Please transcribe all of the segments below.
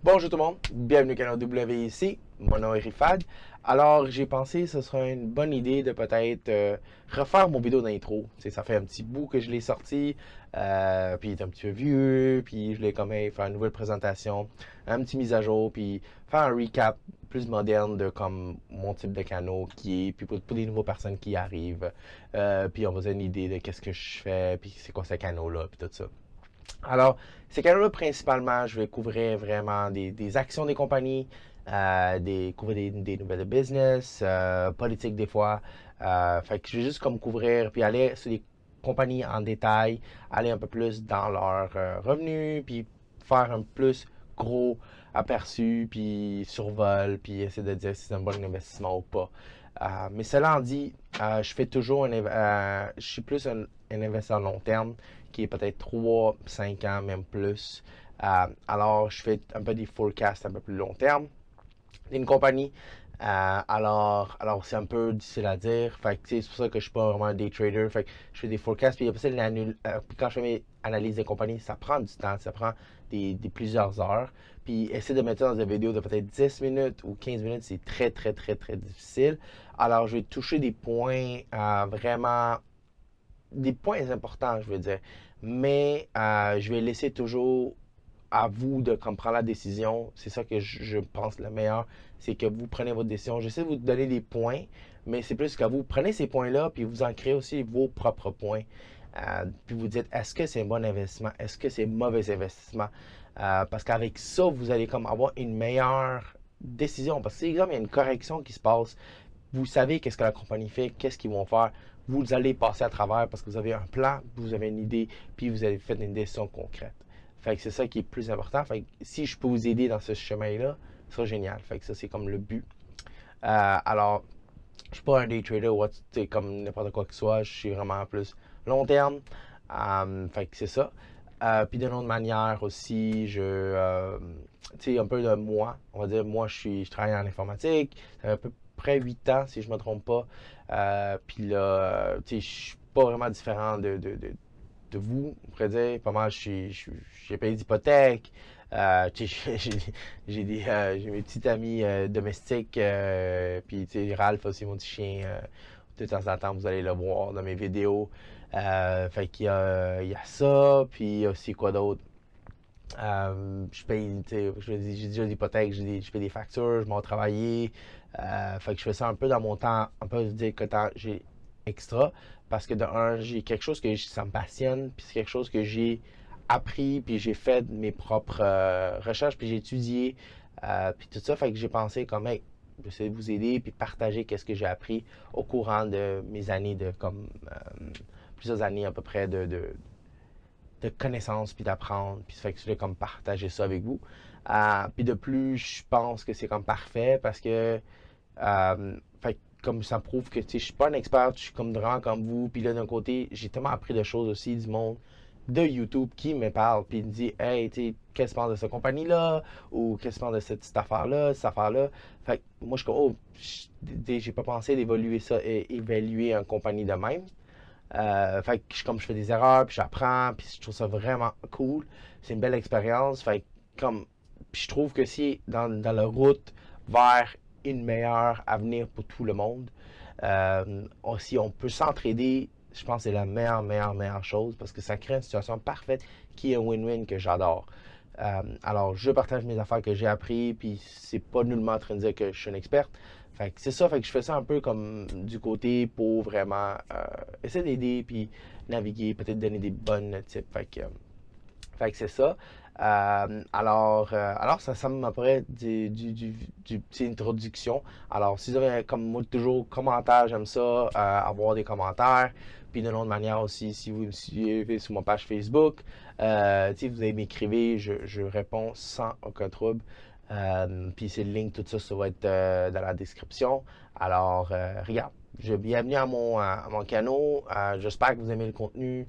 Bonjour tout le monde, bienvenue au canal WIC, mon nom est Rifad. Alors j'ai pensé que ce serait une bonne idée de peut-être refaire mon vidéo d'intro. Ça fait un petit bout que je l'ai sorti, puis il est un petit peu vieux, puis je l'ai quand même faire une nouvelle présentation, un petit mise à jour, puis faire un recap plus moderne de comme mon type de canal qui est, puis pour les nouvelles personnes qui arrivent, puis on va donner une idée de qu'est-ce que je fais, puis c'est quoi ce canal-là, puis tout ça. Alors, ces canaux-là, principalement, je vais couvrir vraiment des actions des compagnies, couvrir des nouvelles de business, politique des fois. Fait que je vais juste comme couvrir, puis aller sur les compagnies en détail, aller un peu plus dans leurs revenus, puis faire un plus gros aperçu, puis survol, puis essayer de dire si c'est un bon investissement ou pas. Mais cela en dit, je fais toujours je suis plus un investisseur long terme qui est peut-être 3, 5 ans, même plus. Alors, je fais un peu des forecasts un peu plus long terme d'une compagnie. Alors c'est un peu difficile à dire. Fait que, c'est pour ça que je suis pas vraiment un day trader. Fait que je fais des forecasts. Puis après ça, quand je fais mes analyses des compagnies, ça prend du temps. Ça prend des plusieurs heures. Puis essayer de mettre ça dans une vidéo de peut-être 10 minutes ou 15 minutes, c'est très, très, très, très difficile. Alors, je vais toucher des points vraiment des points importants, je veux dire. Mais je vais laisser toujours à vous de comme, prendre la décision. C'est ça que je pense le meilleur, c'est que vous prenez votre décision. J'essaie de vous donner des points, mais c'est plus qu'à vous. Prenez ces points-là, puis vous en créez aussi vos propres points. Puis vous dites, est-ce que c'est un bon investissement? Est-ce que c'est un mauvais investissement? Parce qu'avec ça, vous allez comme avoir une meilleure décision. Parce que si, exemple, il y a une correction qui se passe, vous savez qu'est-ce que la compagnie fait, qu'est-ce qu'ils vont faire. Vous allez passer à travers parce que vous avez un plan, vous avez une idée, puis vous avez fait une décision concrète. Fait que c'est ça qui est plus important. Fait que si je peux vous aider dans ce chemin-là, ce sera génial. Fait que ça, c'est comme le but. Alors, je suis pas un day trader ou comme n'importe quoi que ce soit. Je suis vraiment plus long terme. Fait que c'est ça. Puis d'une autre manière aussi, tu sais, un peu de moi. On va dire, moi, je travaille en informatique. Ça fait à peu près 8 ans, si je me trompe pas. Puis là, tu sais, je suis pas vraiment différent de vous, on pourrait dire. Pas mal, j'ai payé d'hypothèque. J'ai mes petits amis domestiques. Puis, tu sais, Ralph aussi, mon petit chien. De temps en temps, vous allez le voir dans mes vidéos. Fait qu'il y a ça. Puis, il y a aussi quoi d'autre? Je paye, j'ai déjà l'hypothèque, je fais des factures, je m'en travailler. Fait que je fais ça un peu dans mon temps, un peu dire que temps j'ai extra. Parce que de un, j'ai quelque chose ça me passionne, puis c'est quelque chose que j'ai appris, puis j'ai fait mes propres recherches, puis j'ai étudié, puis tout ça. Fait que j'ai pensé comme, hey, j'essaie de vous aider, puis partager qu'est-ce que j'ai appris au courant de mes années de comme plusieurs années à peu près de connaissances puis d'apprendre. Puis ça fait que je voulais comme partager ça avec vous. Puis de plus, je pense que c'est comme parfait parce que fait que comme ça prouve que je suis pas un expert, je suis comme vraiment comme vous. Puis là, d'un côté, j'ai tellement appris de choses aussi du monde de YouTube qui me parle puis me dit hey, tu sais, qu'est-ce que tu penses de cette compagnie-là ou qu'est-ce que tu penses de cette affaire-là, cette affaire-là. Fait que moi, je suis comme, oh, j'ai pas pensé d'évaluer ça et évaluer une compagnie de même. Fait que comme je fais des erreurs, puis j'apprends, puis je trouve ça vraiment cool. C'est une belle expérience. Fait que comme, puis je trouve que si dans la route vers une meilleure avenir pour tout le monde, si on peut s'entraider, je pense que c'est la meilleure chose parce que ça crée une situation parfaite qui est un win-win que j'adore. Alors, je partage mes affaires que j'ai appris, puis c'est pas nullement en train de dire que je suis un expert. Fait que c'est ça, fait que je fais ça un peu comme du côté pour vraiment essayer d'aider, puis naviguer, peut-être donner des bonnes tips. Fait que c'est ça. Alors ça m'apparaît du petit introduction. Alors, si vous avez, comme moi, toujours commentaires, j'aime ça, avoir des commentaires. Puis d'une autre manière aussi, si vous me suivez sur ma page Facebook, si vous m'écrivez, je réponds sans aucun trouble. Puis c'est le link, tout ça, ça va être dans la description. Alors, regarde, bienvenue à mon canal. J'espère que vous aimez le contenu.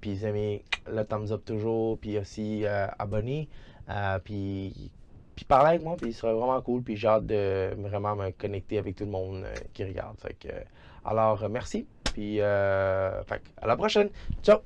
Puis vous aimez le thumbs up toujours, puis aussi abonner. Puis parler avec moi, puis ce serait vraiment cool. Puis j'ai hâte de vraiment me connecter avec tout le monde qui regarde. Alors, merci. Puis, à la prochaine. Ciao!